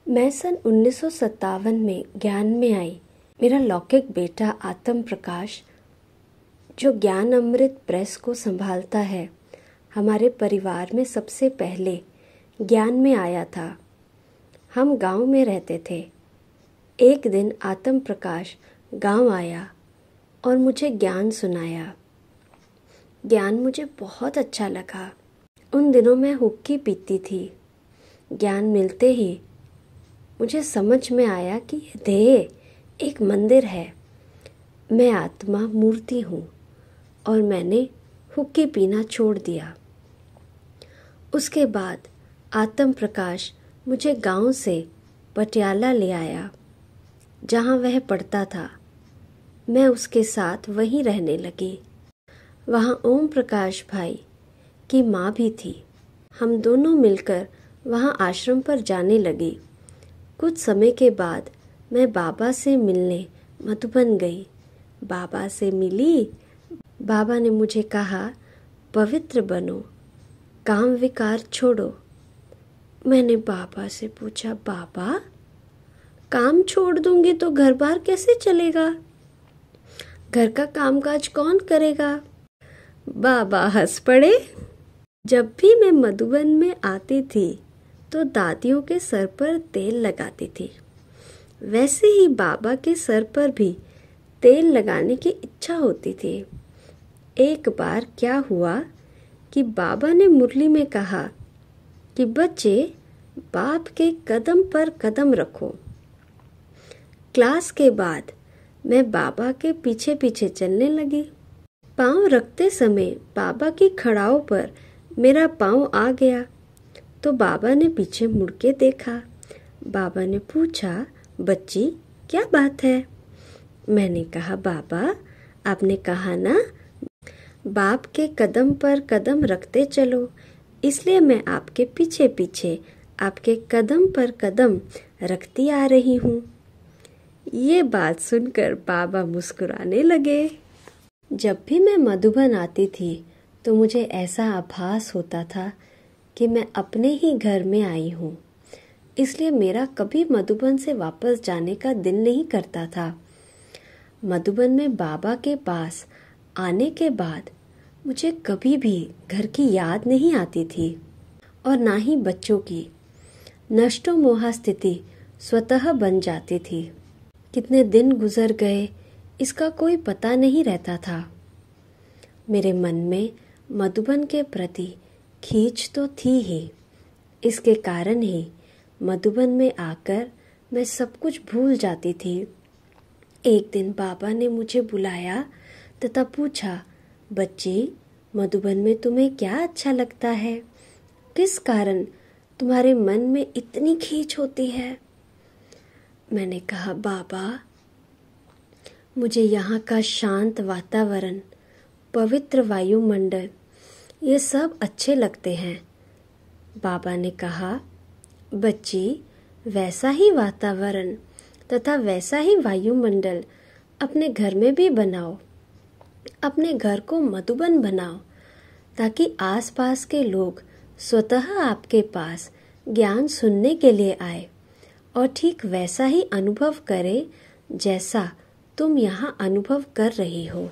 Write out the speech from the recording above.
मैं सन 1957 में ज्ञान में आई। मेरा लौकिक बेटा आत्म प्रकाश, जो ज्ञान अमृत प्रेस को संभालता है, हमारे परिवार में सबसे पहले ज्ञान में आया था। हम गांव में रहते थे। एक दिन आत्म प्रकाश गांव आया और मुझे ज्ञान सुनाया। ज्ञान मुझे बहुत अच्छा लगा। उन दिनों मैं हुक्की पीती थी। ज्ञान मिलते ही मुझे समझ में आया कि ये देह एक मंदिर है, मैं आत्मा मूर्ति हूँ, और मैंने हुक्की पीना छोड़ दिया। उसके बाद आत्म प्रकाश मुझे गांव से पटियाला ले आया, जहाँ वह पढ़ता था। मैं उसके साथ वहीं रहने लगी। वहाँ ओम प्रकाश भाई की माँ भी थी। हम दोनों मिलकर वहाँ आश्रम पर जाने लगे। कुछ समय के बाद मैं बाबा से मिलने मधुबन गई। बाबा से मिली। बाबा ने मुझे कहा, पवित्र बनो, काम विकार छोड़ो। मैंने बाबा से पूछा, बाबा काम छोड़ दूंगी तो घर बार कैसे चलेगा? घर का कामकाज कौन करेगा? बाबा हंस पड़े। जब भी मैं मधुबन में आती थी तो दादियों के सर पर तेल लगाती थी। वैसे ही बाबा के सर पर भी तेल लगाने की इच्छा होती थी। एक बार क्या हुआ कि बाबा ने मुरली में कहा कि बच्चे, बाप के कदम पर कदम रखो। क्लास के बाद मैं बाबा के पीछे पीछे चलने लगी। पाँव रखते समय बाबा की खड़ाओं पर मेरा पाँव आ गया तो बाबा ने पीछे मुड़ के देखा। बाबा ने पूछा, बच्ची क्या बात है? मैंने कहा, बाबा आपने कहा ना बाप के कदम पर कदम रखते चलो, इसलिए मैं आपके पीछे पीछे आपके कदम पर कदम रखती आ रही हूँ। ये बात सुनकर बाबा मुस्कुराने लगे। जब भी मैं मधुबन आती थी तो मुझे ऐसा आभास होता था कि मैं अपने ही घर में आई हूँ। इसलिए मेरा कभी मधुबन से वापस जाने का दिल नहीं करता था। मधुबन में बाबा के पास आने के बाद मुझे कभी भी घर की याद नहीं आती थी, और ना ही बच्चों की। नष्टो मोहा स्थिति स्वतः बन जाती थी। कितने दिन गुजर गए इसका कोई पता नहीं रहता था। मेरे मन में मधुबन के प्रति खींच तो थी ही। इसके कारण ही मधुबन में आकर मैं सब कुछ भूल जाती थी। एक दिन बाबा ने मुझे बुलाया तथा पूछा, बच्ची मधुबन में तुम्हें क्या अच्छा लगता है? किस कारण तुम्हारे मन में इतनी खींच होती है? मैंने कहा, बाबा मुझे यहाँ का शांत वातावरण, पवित्र वायुमंडल, ये सब अच्छे लगते हैं। बाबा ने कहा, बच्ची वैसा ही वातावरण तथा वैसा ही वायुमंडल अपने घर में भी बनाओ। अपने घर को मधुबन बनाओ ताकि आसपास के लोग स्वतः आपके पास ज्ञान सुनने के लिए आए और ठीक वैसा ही अनुभव करें जैसा तुम यहाँ अनुभव कर रही हो।